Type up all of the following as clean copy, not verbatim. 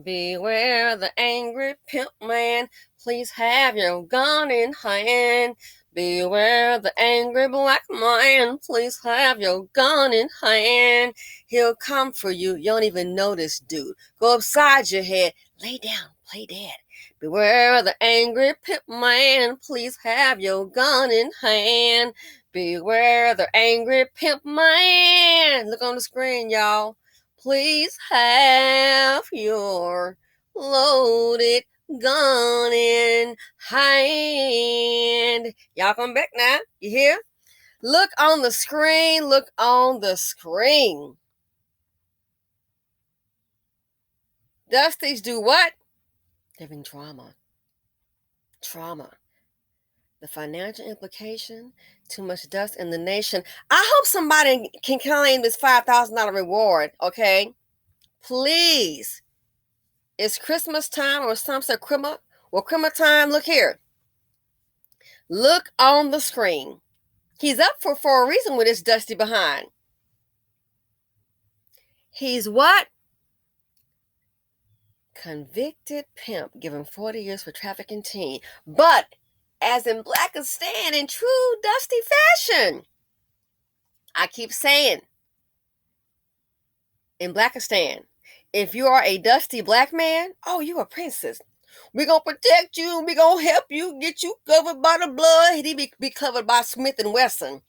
Beware the angry pimp man, please have your gun in hand. Beware the angry black man, please have your gun in hand. He'll come for you, you don't even know this dude. Go upside your head, lay down, play dead. Beware the angry pimp man, please have your gun in hand. Beware the angry pimp man. Look on the screen, y'all. Please have your loaded gun in hand. Y'all come back now. You hear? Look on the screen. Look on the screen. Dusties do what? They're in trauma. Trauma. The financial implication, too much dust in the nation. I hope somebody can claim this $5,000 reward, okay? Please. It's Christmas time or some say Christmas. Well, Christmas time, look here. Look on the screen. He's up for a reason with his dusty behind. He's what? Convicted pimp given 40 years for trafficking teen. But as in Blackistan in true dusty fashion, I keep saying, in Blackistan, if you are a dusty black man, oh, you a princess. We're going to protect you. We're going to help you, get you covered by the blood. He be covered by Smith & Wesson.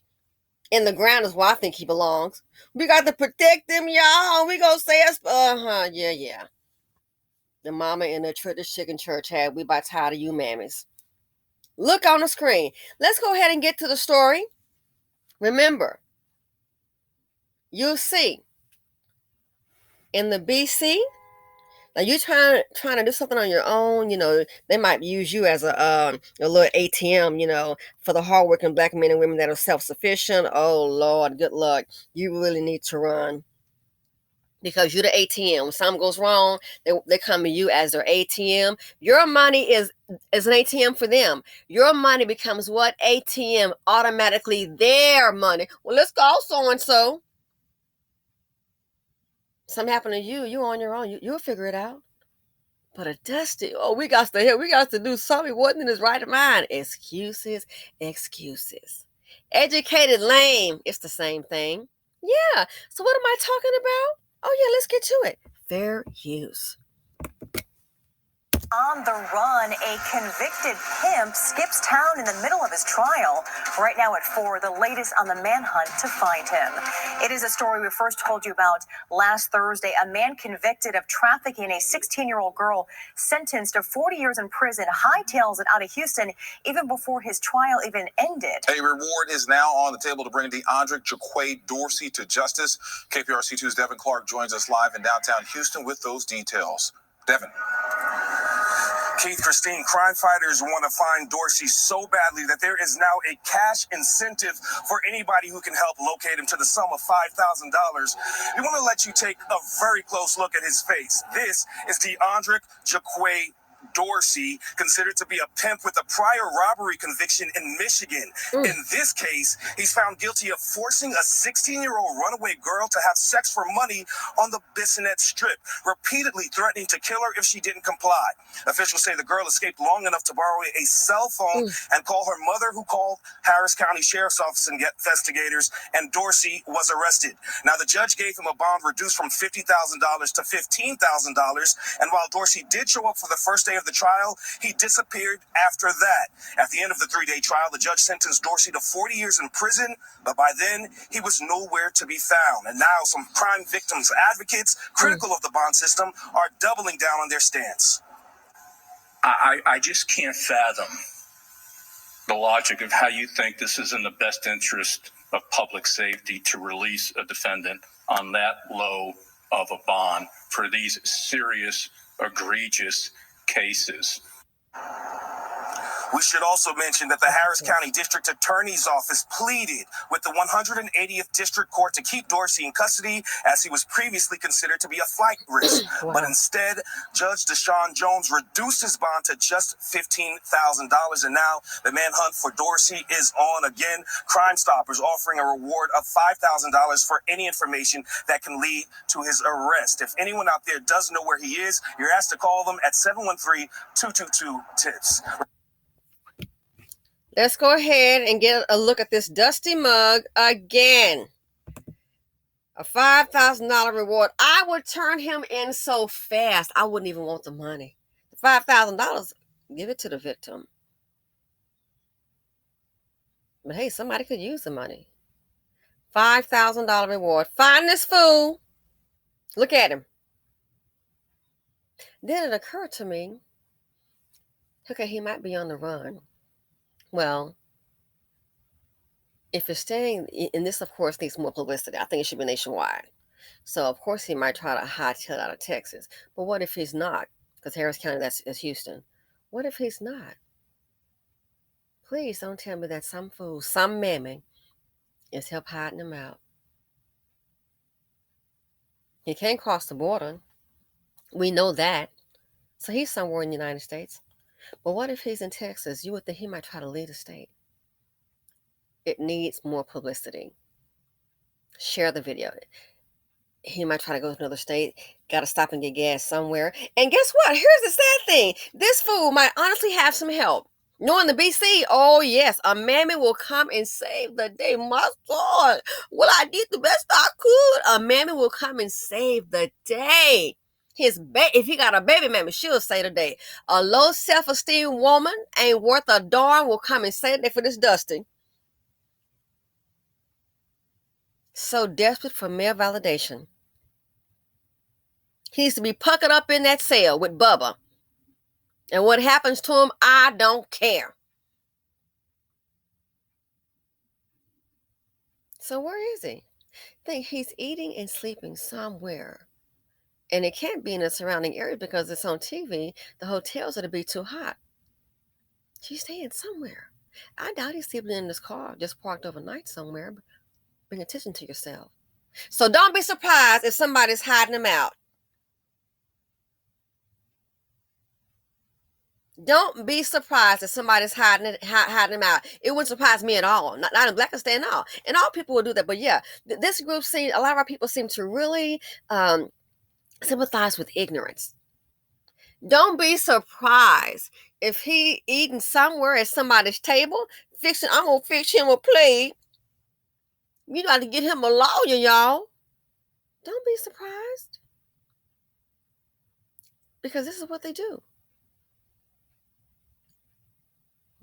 In the ground is where I think he belongs. We got to protect him, y'all. We going to say us. Yeah. The mama in the church, chicken church had, we about tired of you mammies. Look on the screen. Let's go ahead and get to the story. Remember, you'll see in the BC, now you're trying to do something on your own, they might use you as a little ATM, for the hardworking black men and women that are self-sufficient. Oh, Lord, good luck. You really need to run. Because you're the ATM. When something goes wrong, they come to you as their ATM. Your money is an ATM for them. Your money becomes what? ATM, automatically their money. Well, let's go so-and-so. Something happened to you, you on your own. You'll figure it out. But a dusty, we got to do something. He wasn't in his right mind. Excuses. Educated lame, it's the same thing. Yeah, so what am I talking about? Oh yeah, let's get to it. Fair use. On the run, a convicted pimp skips town in the middle of his trial. Right now at 4, the latest on the manhunt to find him. It is a story we first told you about last Thursday. A man convicted of trafficking a 16-year-old girl sentenced to 40 years in prison hightails it out of Houston even before his trial even ended. A reward is now on the table to bring DeAndre Jaquay Dorsey to justice. KPRC2's Devin Clark joins us live in downtown Houston with those details. Devin. Keith, Christine, crime fighters want to find Dorsey so badly that there is now a cash incentive for anybody who can help locate him to the sum of $5,000. We want to let you take a very close look at his face. This is DeAndre Jaquay Dorsey, considered to be a pimp with a prior robbery conviction in Michigan. In this case, he's found guilty of forcing a 16-year-old runaway girl to have sex for money on the Bissonnette Strip, repeatedly threatening to kill her if she didn't comply. Officials say the girl escaped long enough to borrow a cell phone and call her mother, who called Harris County Sheriff's Office and investigators, and Dorsey was arrested. Now, the judge gave him a bond reduced from $50,000 to $15,000, and while Dorsey did show up for the first day of the trial, he disappeared after that. At the end of the 3-day trial, the judge sentenced Dorsey to 40 years in prison, but by then, he was nowhere to be found. And now some crime victims advocates, critical of the bond system, are doubling down on their stance. I just can't fathom the logic of how you think this is in the best interest of public safety to release a defendant on that low of a bond for these serious, egregious cases. We should also mention that the Harris County District Attorney's Office pleaded with the 180th District Court to keep Dorsey in custody as he was previously considered to be a flight risk. Wow. But instead, Judge Deshaun Jones reduced his bond to just $15,000. And now the manhunt for Dorsey is on again. Crime Stoppers offering a reward of $5,000 for any information that can lead to his arrest. If anyone out there does know where he is, you're asked to call them at 713-222-TIPS. Let's go ahead and get a look at this dusty mug again. A $5,000 reward. I would turn him in so fast, I wouldn't even want the money. The $5,000, give it to the victim. But hey, somebody could use the money. $5,000 reward. Find this fool. Look at him. Then it occurred to me, okay, he might be on the run. Well, if it's staying, and this, of course, needs more publicity. I think it should be nationwide. So, of course, he might try to hightail out of Texas. But what if he's not? Because Harris County, that's Houston. What if he's not? Please don't tell me that some fool, some mammy, is help hiding him out. He can't cross the border. We know that. So he's somewhere in the United States. But what if he's in Texas? You would think he might try to leave the state. It needs more publicity. Share the video. He might try to go to another state. Got to stop and get gas somewhere. And guess what? Here's the sad thing. This fool might honestly have some help. Knowing the BC, oh yes, a mammy will come and save the day. My God, well, I did the best I could. A mammy will come and save the day. If he got a baby mammy, she'll say today. A low self-esteem woman ain't worth a darn will come and say that for this Dusty. So desperate for male validation. He needs to be puckered up in that cell with Bubba. And what happens to him, I don't care. So where is he? I think he's eating and sleeping somewhere. And it can't be in the surrounding area because it's on TV. The hotels are to be too hot. She's staying somewhere. I doubt he's sleeping in this car, just parked overnight somewhere. Bring attention to yourself. So don't be surprised if somebody's hiding him out. Don't be surprised if somebody's hiding him out. It wouldn't surprise me at all. Not in Blackistan at all. And all people will do that. But yeah, this group a lot of our people seem to really sympathize with ignorance. Don't be surprised if he eating somewhere at somebody's table, I'm going to fix him a plate. You got to get him a lawyer, y'all. Don't be surprised. Because this is what they do.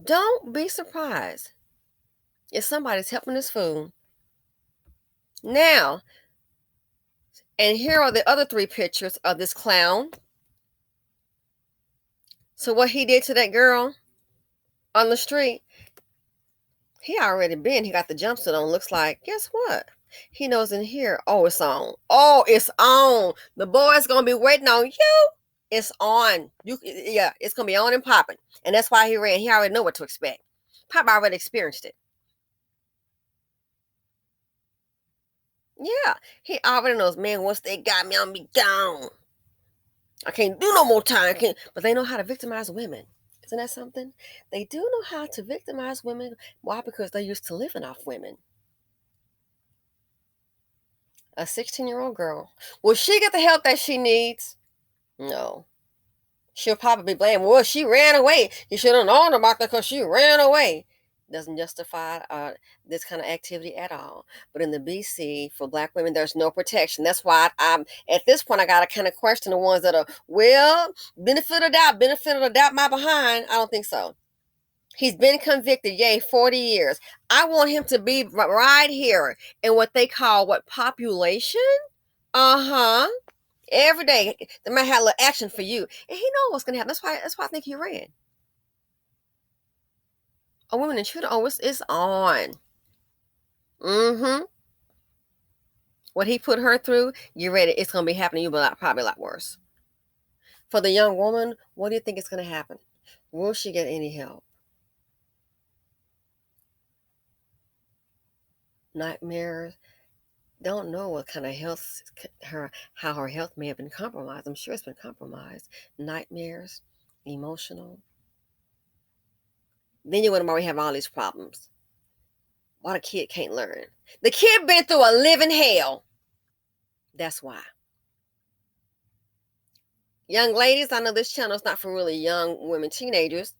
Don't be surprised if somebody's helping this fool. Now, and here are the other 3 pictures of this clown. So what he did to that girl on the street, he already been. He got the jumpsuit on. Looks like, guess what? He knows in here, oh, it's on. Oh, it's on. The boy's going to be waiting on you. It's on. It's going to be on and popping. And that's why he ran. He already know what to expect. Papa already experienced it. Yeah, he already knows, man, once they got me, I'm going to be gone. I can't do no more time. But they know how to victimize women. Isn't that something? They do know how to victimize women. Why? Because they're used to living off women. A 16-year-old girl. Will she get the help that she needs? No. She'll probably blame, well, she ran away. You should have known about that because she ran away. Doesn't justify this kind of activity at all. But in the BC, for Black women, there's no protection. That's why I'm at this point, I got to kind of question the ones that are, well, benefit of the doubt, my behind. I don't think so. He's been convicted, 40 years. I want him to be right here in what they call population? Every day, they might have a little action for you. And he knows what's going to happen. That's why I think he ran. A woman and children, it's on. What he put her through, you ready, it's going to be happening to you, but probably a lot worse. For the young woman, what do you think is going to happen? Will she get any help? nightmares. Don't know what kind of health, how her health may have been compromised. I'm sure it's been compromised. Nightmares, emotional. Then you wonder why we have all these problems. Why the kid can't learn. The kid been through a living hell. That's why. Young ladies, I know this channel is not for really young women, teenagers.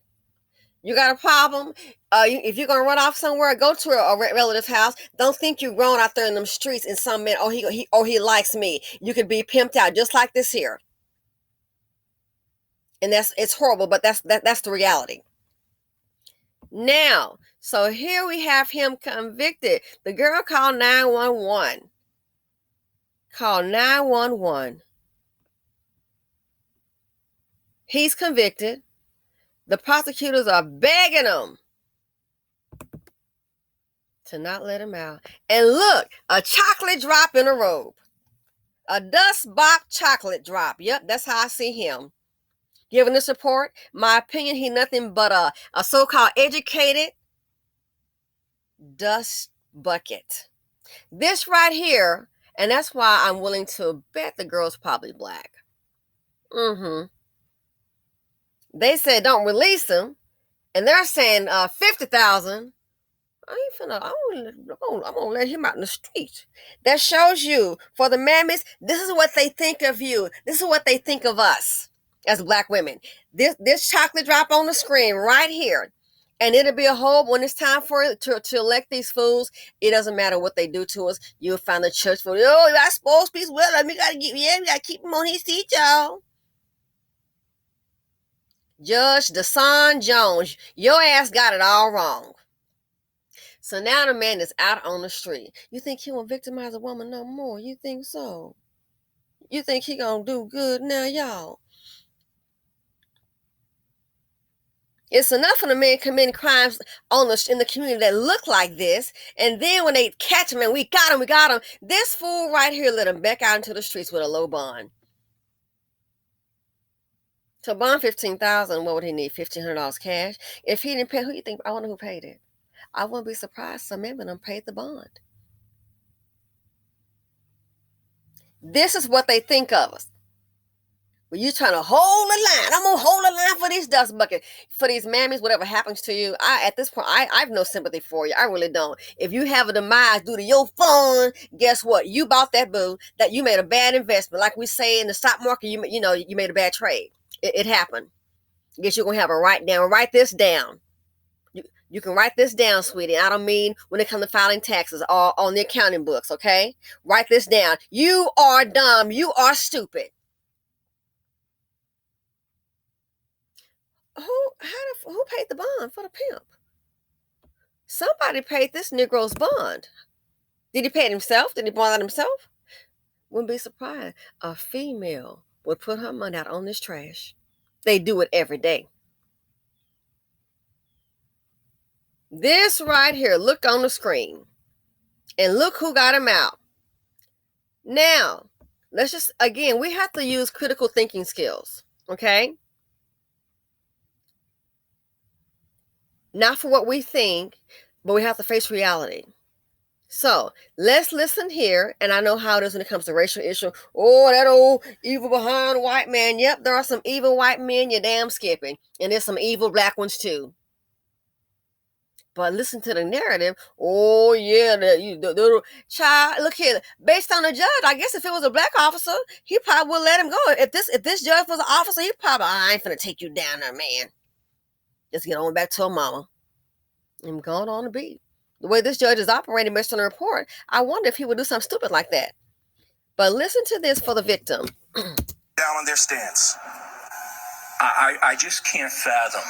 You got a problem? If you're gonna run off somewhere, go to a relative's house. Don't think you're grown out there in them streets and some man, he likes me. You could be pimped out just like this here, and it's horrible, but that's the reality. Now, so here we have him convicted. The girl called 911. Called 911. He's convicted. The prosecutors are begging him to not let him out. And look, a chocolate drop in a robe. A dust box chocolate drop. Yep, that's how I see him. Giving this report, my opinion, he nothing but a so-called educated dust bucket. This right here, and that's why I'm willing to bet the girl's probably black. They said don't release him, and they're saying 50,000. I'm gonna let him out in the street. That shows you, for the mammies, this is what they think of you. This is what they think of us as black women. This chocolate drop on the screen right here. And it'll be a whole, when it's time for it to elect these fools, it doesn't matter what they do to us. You'll find the church for, I suppose peace well. We gotta keep him on his seat, y'all. Judge Deshaun Jones, your ass got it all wrong. So now the man is out on the street. You think he won't victimize a woman no more? You think so? You think he gonna do good now, y'all? It's enough of the men committing crimes in the community that look like this, and then when they catch him and we got him, this fool right here let him back out into the streets with a low bond. So bond $15,000, what would he need? $1,500 cash? If he didn't pay, who you think? I wonder who paid it. I wouldn't be surprised some men of them paid the bond. This is what they think of us. When you're trying to hold the line, I'm gonna hold the line for this dust bucket, for these mammies. Whatever happens to you, at this point, I have no sympathy for you. I really don't. If you have a demise due to your fun, guess what? You bought that boo. That you made a bad investment. Like we say in the stock market, you made a bad trade. It happened. Guess you're gonna have a write down. Write this down. You can write this down, sweetie. I don't mean when it comes to filing taxes or on the accounting books, okay? Write this down. You are dumb. You are stupid. Who paid the bond for the pimp? Somebody paid this Negro's bond. Did he pay it himself? Did he bond it himself? Wouldn't be surprised. A female would put her money out on this trash. They do it every day. This right here, look on the screen. And look who got him out. Now, let's just, again, we have to use critical thinking skills, okay? Not for what we think, but we have to face reality. So let's listen here, and I know how it is when it comes to racial issue. Oh, that old evil behind white man. Yep, there are some evil white men, you're damn skipping. And there's some evil black ones too. But listen to the narrative. Oh, yeah, the child, look here. Based on the judge, I guess if it was a black officer, he probably would let him go. If this judge was an officer, he probably, I ain't finna take you down there, man. Just get on back to her mama. I'm going on the beat. The way this judge is operating based on the report, I wonder if he would do something stupid like that. But listen to this for the victim. Down on their stance. I just can't fathom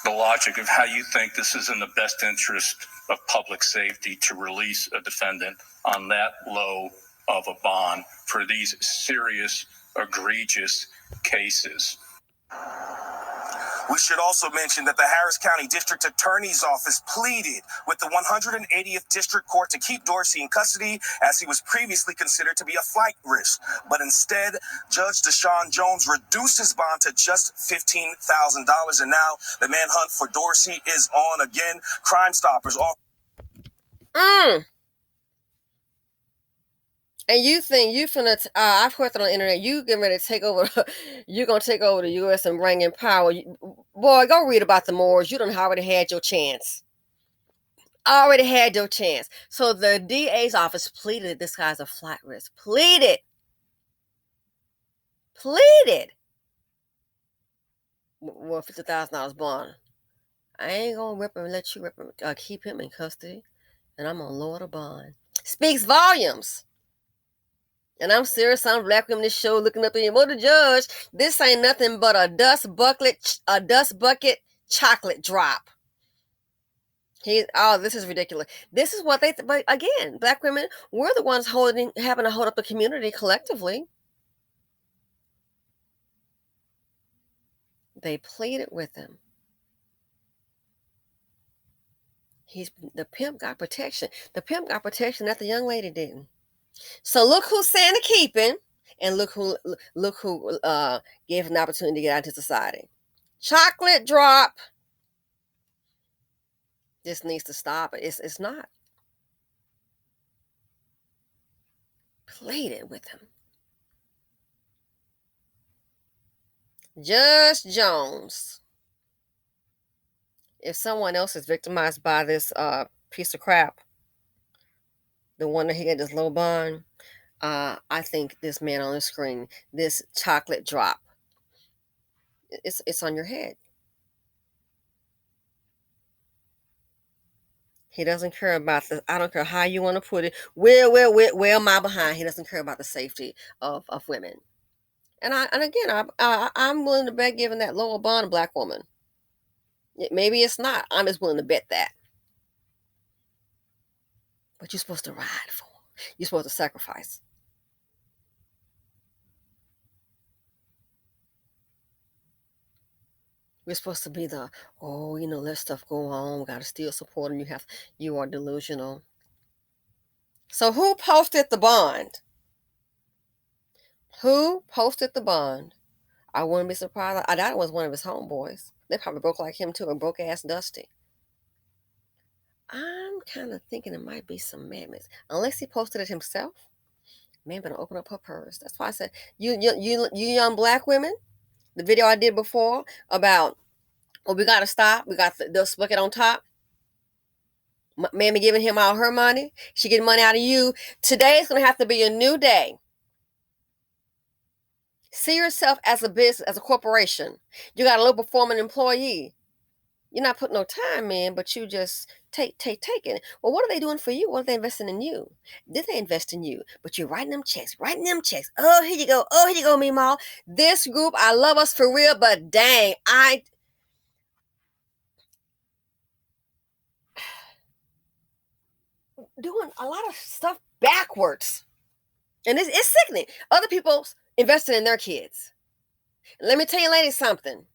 the logic of how you think this is in the best interest of public safety to release a defendant on that low of a bond for these serious, egregious cases. We should also mention that the Harris County District Attorney's Office pleaded with the 180th District Court to keep Dorsey in custody as he was previously considered to be a flight risk. But instead, Judge Deshaun Jones reduced his bond to just $15,000. And now the manhunt for Dorsey is on again. Crime Stoppers off. Mm. And you think you finna? I've heard that on the internet. You getting ready to take over? You gonna take over the U.S. and bring in power? Boy, go read about the Moors. You done already had your chance. Already had your chance. So the DA's office pleaded this guy's a flight risk. Pleaded. Well, $50,000 bond. I ain't gonna rip him. Let you rip him. Keep him in custody, and I'm gonna lower the bond. Speaks volumes. And I'm serious. I'm black in this show looking up in. Well, the judge, this ain't nothing but a dust bucket chocolate drop. This is ridiculous. This is what but again, black women, we're the ones having to hold up the community collectively. They pleaded with him. The pimp got protection. The pimp got protection that the young lady didn't. So look who's saying the keeping, and look who gave an opportunity to get out into society. Chocolate drop. This needs to stop. It's not. Pleaded with him. Judge Jones. If someone else is victimized by this piece of crap, the one that he got this low bond, I think this man on the screen, this chocolate drop, it's on your head. He doesn't care about I don't care how you want to put it. Where am I behind? He doesn't care about the safety of women. And again, I'm willing to bet giving that lower bond a black woman. Maybe it's not. I'm just willing to bet that. But you're supposed to ride for him. You're supposed to sacrifice. We're supposed to be let stuff go on. We gotta still support him. You are delusional. So who posted the bond? Who posted the bond? I wouldn't be surprised. I doubt it was one of his homeboys. They probably broke like him too, a broke ass Dusty. I'm kind of thinking it might be some madness. Unless he posted it himself. Man better open up her purse. That's why I said, you young black women, the video I did before about, we got to stop. We got the bucket on top. Mammy giving him all her money. She getting money out of you. Today is going to have to be a new day. See yourself as a business, as a corporation. You got a low performing employee. You're not putting no time in, but you just taking. Well, what are they doing for you? What are they investing in you? Did they invest in you? But you're writing them checks. Oh, here you go. Meemaw. This group, I love us for real, but dang, doing a lot of stuff backwards. And it's sickening. Other people investing in their kids. Let me tell you ladies something.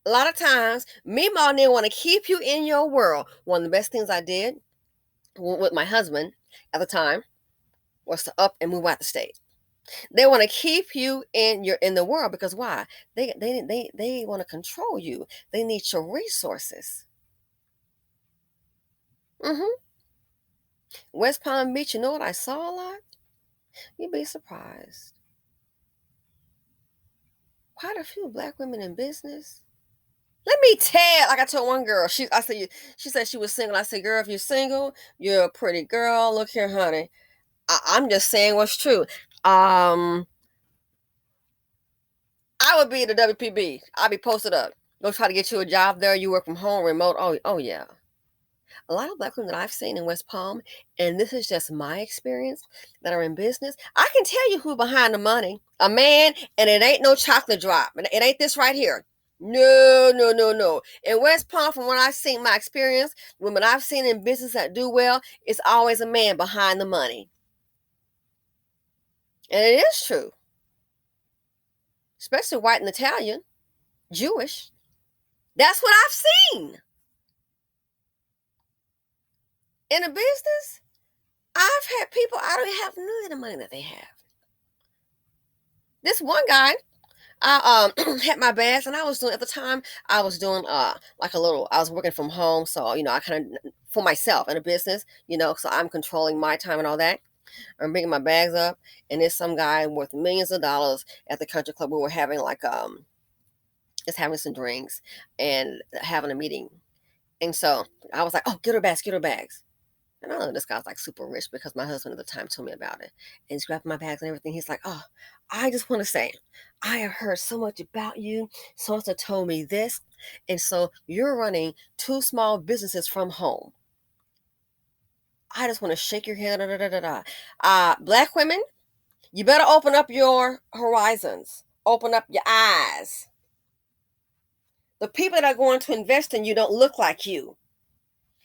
A lot of times, Meemaw and they want to keep you in your world. One of the best things I did with my husband at the time was to up and move out the state. They want to keep you in the world because why? They want to control you. They need your resources. West Palm Beach, you know what I saw a lot? You'd be surprised. Quite a few black women in business. Let me tell, like I told one girl, she said she was single. I said, girl, if you're single, you're a pretty girl. Look here, honey. I'm just saying what's true. I would be the WPB. I'd be posted up. Go try to get you a job there. You work from home, remote. Oh yeah. A lot of black women that I've seen in West Palm, and this is just my experience, that are in business. I can tell you who behind the money. A man, and it ain't no chocolate drop. It ain't this right here. No. In West Palm, from what I've seen, my experience, women I've seen in business that do well, it's always a man behind the money. And it is true. Especially white and Italian, Jewish. That's what I've seen. In a business, I've had people, I don't have none of the money that they have. This one guy, I had my bags, and I was doing, at the time I was doing like a little, I was working from home, so I kind of, for myself in a business, so I'm controlling my time and all that. I'm bringing my bags up, and there's some guy worth millions of dollars at the country club. We were having like just having some drinks and having a meeting. And so I was like, oh, get her bags. And I know this guy's like super rich because my husband at the time told me about it. And he's grabbing my bags and everything. He's like, oh, I just want to say, I have heard so much about you. So-and-so told me this. And so you're running 2 small businesses from home. I just want to shake your hand. Da, da, da, da, da. Black women, you better open up your horizons. Open up your eyes. The people that are going to invest in you don't look like you.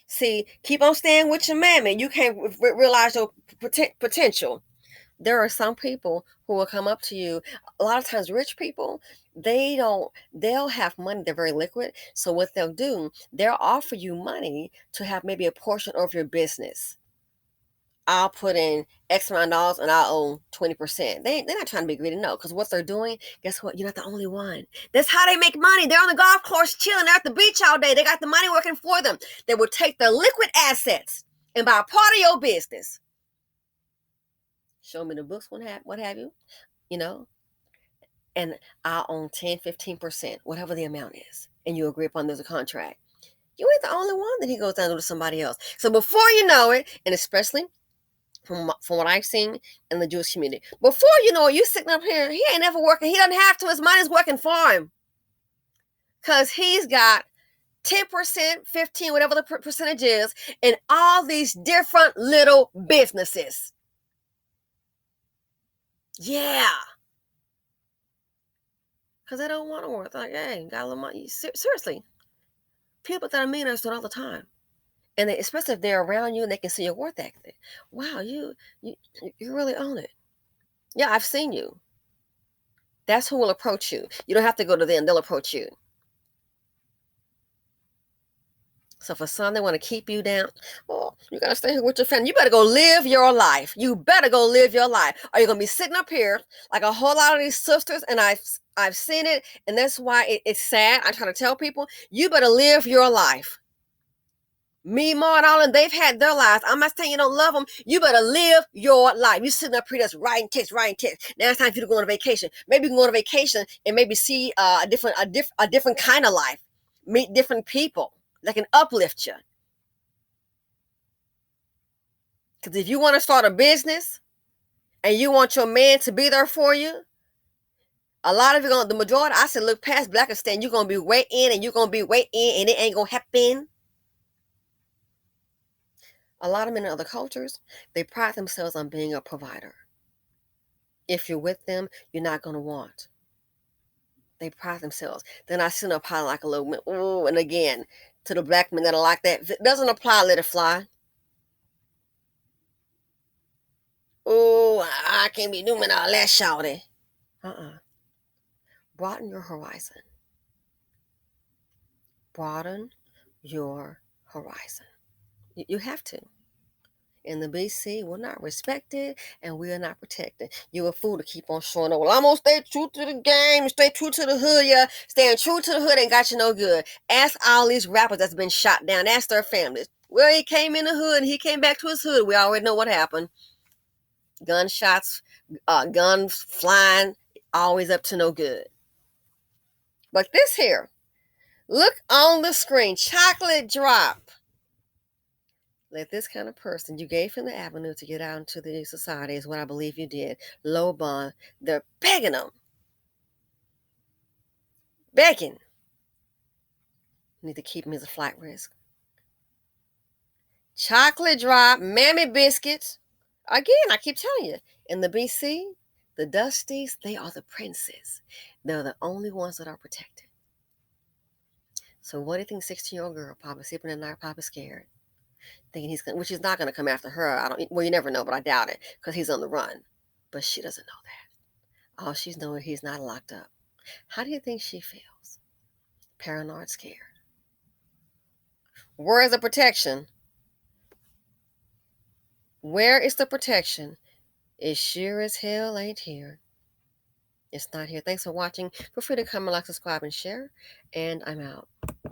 See, keep on staying with your mammy. You can't realize your potential. There are some people who will come up to you. A lot of times, rich people, they'll have money. They're very liquid. So what they'll do, they'll offer you money to have maybe a portion of your business. I'll put in X amount of dollars and I'll own 20%. They're not trying to be greedy, no, because what they're doing, guess what? You're not the only one. That's how they make money. They're on the golf course chilling. They're at the beach all day. They got the money working for them. They will take their liquid assets and buy a part of your business. Show me the books, what have you, and I'll own 10, 15%, whatever the amount is. And you agree upon there's a contract. You ain't the only one that he goes down to somebody else. So before you know it, and especially from what I've seen in the Jewish community. Before you know it, you sitting up here, he ain't ever working. He doesn't have to. His money's working for him. Because he's got 10%, 15, whatever the percentage is, in all these different little businesses. Yeah. Because they don't want to work. Like, hey, got a little money. Seriously. People that are millionaires do it all the time. And especially if they're around you and they can see your worth ethic. Wow, you really own it. Yeah, I've seen you. That's who will approach you. You don't have to go to them. They'll approach you. So for some, they want to keep you down. Oh, you got to stay here with your family. You better go live your life. You better go live your life. Or you're going to be sitting up here like a whole lot of these sisters, and I've seen it, and that's why it's sad. I try to tell people, you better live your life. Me, Ma, and all of them, they've had their lives. I'm not saying you don't love them. You better live your life. You sitting up here just writing texts. Now it's time for you to go on a vacation. Maybe you can go on a vacation and maybe see a different kind of life. Meet different people that can uplift you. Because if you want to start a business and you want your man to be there for you, a lot of you the majority, I said, look past Blackistan, you're going to be way in and you're going to be way in and it ain't going to happen. A lot of men in other cultures, they pride themselves on being a provider. If you're with them, you're not going to want. They pride themselves. Then I sit up high like a little, ooh, and again, to the black men that are like that, if it doesn't apply, let it fly. Oh, I can't be doing all that, shawty. Broaden your horizon. Broaden your horizon. You have to. In the BC, we're not respected and we are not protected. You're a fool to keep on showing up. Well, I'm going to stay true to the game, stay true to the hood. Yeah, staying true to the hood ain't got you no good. Ask all these rappers that's been shot down. Ask their families. Well, he came in the hood and he came back to his hood. We already know what happened. Gunshots, guns flying, always up to no good. But this here, look on the screen, chocolate drop. Let this kind of person, you gave him the avenue to get out into the society, is what I believe you did. Low bond. They're begging him. Begging. You need to keep him as a flight risk. Chocolate drop, mammy biscuits. Again, I keep telling you, in the BC, the Dusties, they are the princes. They're the only ones that are protected. So what do you think 16-year-old girl probably sleeping at night, probably scared? Thinking he's going, which he's not going to come after her. Well, you never know, but I doubt it because he's on the run. But she doesn't know that. All she's knowing he's not locked up. How do you think she feels? Paranoid, scared. Where is the protection? Where is the protection? It sure as hell ain't here. It's not here. Thanks for watching. Feel free to comment, like, subscribe, and share. And I'm out.